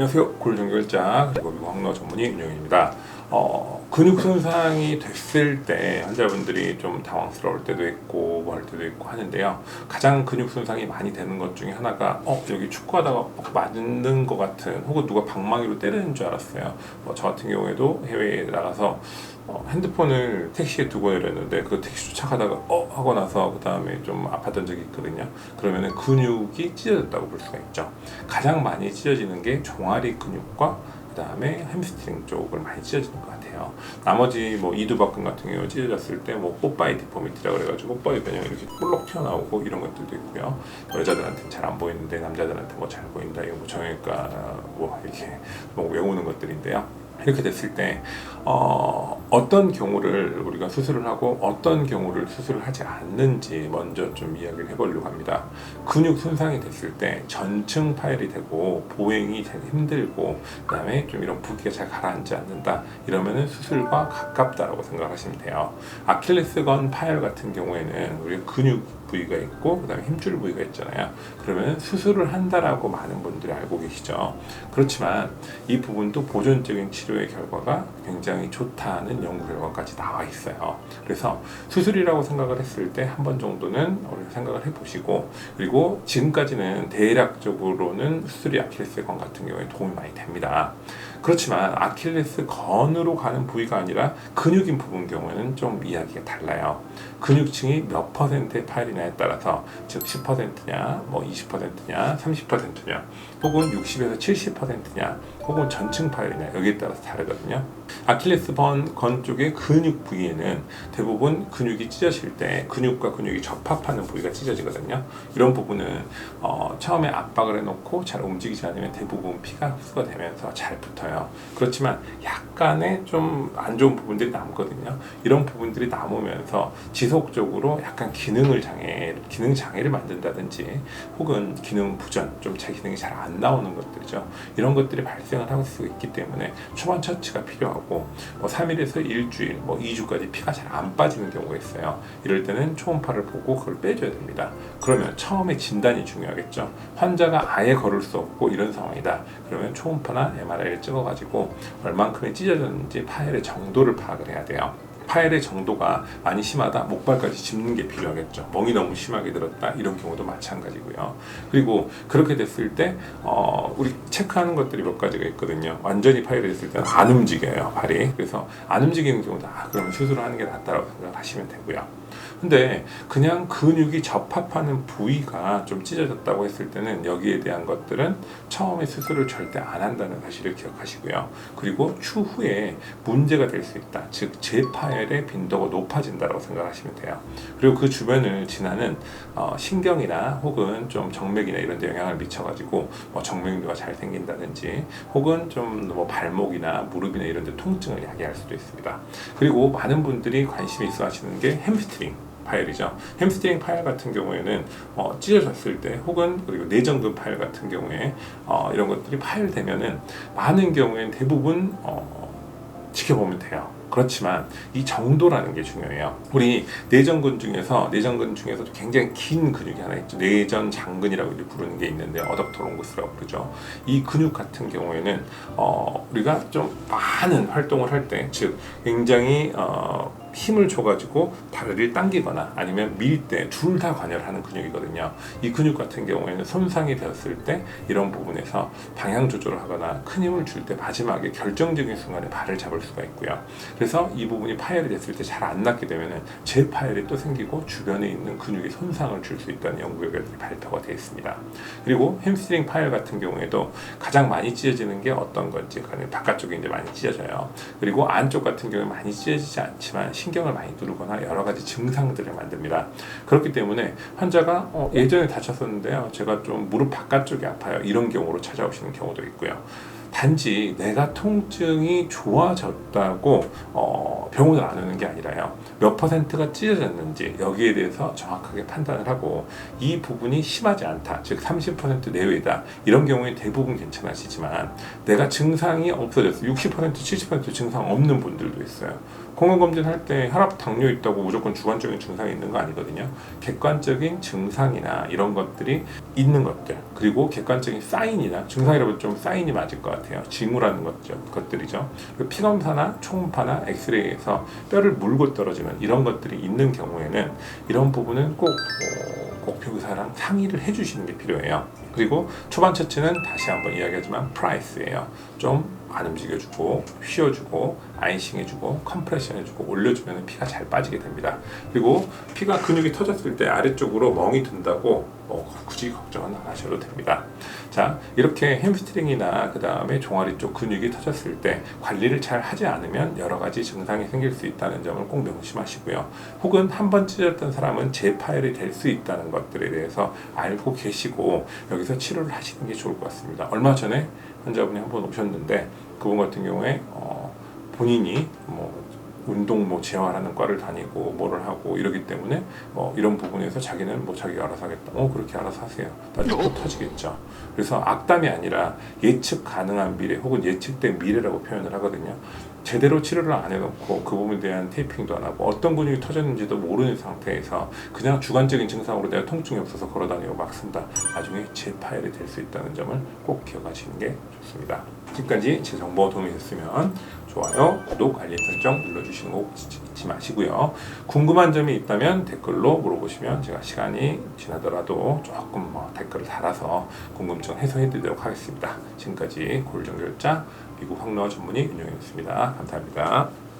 안녕하세요. 골든결자 그리고 미국 항노 전문의 윤영입니다. 근육 손상이 됐을 때 환자분들이 좀 당황스러울 때도 있고 뭐 할 때도 있고 하는데요. 가장 근육 손상이 많이 되는 것 중에 하나가 여기 축구하다가 맞는 것 같은, 혹은 누가 방망이로 때리는 줄 알았어요. 저 같은 경우에도 해외에 나가서 핸드폰을 택시에 두고 내렸는데 그 택시 쫓아가다가 하고 나서 그 다음에 좀 아팠던 적이 있거든요. 그러면은 근육이 찢어졌다고 볼 수가 있죠. 가장 많이 찢어지는 게 종아리 근육과 그 다음에 햄스트링 쪽을 많이 찢어지는 것 같아요. 나머지 뭐 이두박근 같은 경우 찢어졌을 때 뭐 뽀빠이 디포미티라 그래가지고 뽀빠이 그냥 이렇게 볼록 튀어나오고 이런 것들도 있고요. 여자들한테는 잘 안 보이는데 남자들한테 뭐 잘 보인다, 이거 뭐 정형외과 뭐 이렇게 뭐 외우는 것들인데요. 이렇게 됐을 때 어떤 경우를 우리가 수술을 하고 어떤 경우를 수술을 하지 않는지 먼저 좀 이야기를 해보려고 합니다. 근육 손상이 됐을 때 전층 파열이 되고 보행이 되게 힘들고 그 다음에 좀 이런 부기가 잘 가라앉지 않는다, 이러면은 수술과 가깝다라고 생각하시면 돼요. 아킬레스건 파열 같은 경우에는 우리 근육 부위가 있고 그 다음에 힘줄 부위가 있잖아요. 그러면 수술을 한다라고 많은 분들이 알고 계시죠. 그렇지만 이 부분도 보존적인 치료의 결과가 굉장히 좋다는 연구 결과까지 나와 있어요. 그래서 수술이라고 생각을 했을 때 한 번 정도는 우리가 생각을 해보시고, 그리고 지금까지는 대략적으로는 수술이 아킬레스건 같은 경우에 도움이 많이 됩니다. 그렇지만 아킬레스건으로 가는 부위가 아니라 근육인 부분 경우에는 좀 이야기가 달라요. 근육층이 몇 퍼센트의 파열이냐에 따라서, 즉 10%냐, 뭐 20%냐, 30%냐, 혹은 60에서 70%냐, 혹은 전층 파열이냐, 여기에 따라서 다르거든요. 아킬레스건 쪽의 근육 부위에는 대부분 근육이 찢어질 때 근육과 근육이 접합하는 부위가 찢어지거든요. 이런 부분은 처음에 압박을 해놓고 잘 움직이지 않으면 대부분 피가 흡수가 되면서 잘 붙어요. 그렇지만 약간의 좀 안 좋은 부분들이 남거든요. 이런 부분들이 남으면서 지속적으로 약간 기능 장애를 만든다든지, 혹은 기능 부전, 좀 제 기능이 잘 안 나오는 것들이죠. 이런 것들이 발생을 할 수 있기 때문에 초반 처치가 필요하고, 3일에서 일주일, 2주까지 피가 잘 안 빠지는 경우가 있어요. 이럴 때는 초음파를 보고 그걸 빼줘야 됩니다. 그러면 처음에 진단이 중요하겠죠. 환자가 아예 걸을 수 없고 이런 상황이다. 그러면 초음파나 MRI를 찍어가지고 얼만큼이 찢어졌는지 파열의 정도를 파악을 해야 돼요. 파열의 정도가 많이 심하다, 목발까지 짚는 게 필요하겠죠. 멍이 너무 심하게 들었다, 이런 경우도 마찬가지고요. 그리고 그렇게 됐을 때 우리 체크하는 것들이 몇 가지가 있거든요. 완전히 파열이 됐을 때는 안 움직여요, 발이. 그래서 안 움직이는 경우도 그러면 수술을 하는 게 낫다고 생각하시면 되고요. 근데 그냥 근육이 접합하는 부위가 좀 찢어졌다고 했을 때는 여기에 대한 것들은 처음에 수술을 절대 안 한다는 사실을 기억하시고요. 그리고 추후에 문제가 될 수 있다, 즉 재파열의 빈도가 높아진다고 생각하시면 돼요. 그리고 그 주변을 지나는 신경이나 혹은 좀 정맥이나 이런 데 영향을 미쳐가지고 정맥류가 잘 생긴다든지, 혹은 좀 발목이나 무릎이나 이런 데 통증을 야기할 수도 있습니다. 그리고 많은 분들이 관심이 있어 하시는 게 햄스트링 파열이죠. 햄스트링 파열 같은 경우에는 찢어졌을 때, 혹은 그리고 내전근 파열 같은 경우에 이런 것들이 파열되면은 많은 경우에는 대부분 지켜보면 돼요. 그렇지만 이 정도라는 게 중요해요. 우리 내전근 중에서도 굉장히 긴 근육이 하나 있죠. 내전 장근이라고 부르는 게 있는데 어덕터 롱구스라고 부르죠. 이 근육 같은 경우에는 우리가 좀 많은 활동을 할 때, 즉 굉장히 힘을 줘가지고 다리를 당기거나 아니면 밀 때 둘 다 관여하는 근육이거든요. 이 근육 같은 경우에는 손상이 되었을 때 이런 부분에서 방향 조절을 하거나 큰 힘을 줄 때 마지막에 결정적인 순간에 발을 잡을 수가 있고요. 그래서 이 부분이 파열이 됐을 때 잘 안 낫게 되면은 재파열이 또 생기고 주변에 있는 근육에 손상을 줄 수 있다는 연구 결과들이 발표가 되어 있습니다. 그리고 햄스트링 파열 같은 경우에도 가장 많이 찢어지는 게 어떤 건지, 바깥쪽이 이제 많이 찢어져요. 그리고 안쪽 같은 경우에 많이 찢어지지 않지만 신경을 많이 누르거나 여러 가지 증상들을 만듭니다. 그렇기 때문에 환자가 예전에 다쳤었는데요, 제가 좀 무릎 바깥쪽이 아파요, 이런 경우로 찾아오시는 경우도 있고요. 단지 내가 통증이 좋아졌다고 병원을 안 오는 게 아니라요, 몇 퍼센트가 찢어졌는지 여기에 대해서 정확하게 판단을 하고, 이 부분이 심하지 않다, 즉 30% 내외다, 이런 경우에 대부분 괜찮으시지만 내가 증상이 없어졌어, 60% 70% 증상 없는 분들도 있어요. 건강검진할 때 혈압, 당뇨 있다고 무조건 주관적인 증상이 있는 거 아니거든요. 객관적인 증상이나 이런 것들이 있는 것들, 그리고 객관적인 사인이나 증상이라면 좀 사인이 맞을 것 같아요. 징후라는 것들이죠. 피검사나 초음파나 엑스레이에서 뼈를 물고 떨어지는 이런 것들이 있는 경우에는 이런 부분은 꼭 의사랑 상의를 해주시는 게 필요해요. 그리고 초반 처치는 다시 한번 이야기하지만 프라이스예요. 좀 안 움직여주고 휘어주고 아이싱해주고 컴프레션해주고 올려주면 피가 잘 빠지게 됩니다. 그리고 피가 근육이 터졌을 때 아래쪽으로 멍이 든다고 굳이 걱정은 안 하셔도 됩니다. 자, 이렇게 햄스트링이나 그 다음에 종아리 쪽 근육이 터졌을 때 관리를 잘 하지 않으면 여러 가지 증상이 생길 수 있다는 점을 꼭 명심하시고요. 혹은 한번 찢었던 사람은 재파열이 될 수 있다는 것들에 대해서 알고 계시고 여기서 치료를 하시는 게 좋을 것 같습니다. 얼마 전에 환자분이 한 번 오셨는데 그분 같은 경우에 본인이 운동 재활하는 과를 다니고 뭐를 하고 이러기 때문에 이런 부분에서 자기는 자기가 알아서 하겠다. 그렇게 알아서 하세요. 나중에 또 터지겠죠. 그래서 악담이 아니라 예측 가능한 미래 혹은 예측된 미래라고 표현을 하거든요. 제대로 치료를 안 해놓고 그 부분에 대한 테이핑도 안 하고 어떤 근육이 터졌는지도 모르는 상태에서 그냥 주관적인 증상으로 내가 통증이 없어서 걸어다니고 막 쓴다. 나중에 재파열이 될 수 있다는 점을 꼭 기억하시는 게 좋습니다. 지금까지 제 정보 도움이 됐으면 좋아요, 구독, 알림 설정 눌러주시는 거 잊지 마시고요. 궁금한 점이 있다면 댓글로 물어보시면 제가 시간이 지나더라도 조금 댓글을 달아서 궁금증 해소해 드리도록 하겠습니다. 지금까지 골정결자 미국 항노화 전문의 윤영이었습니다. 감사합니다.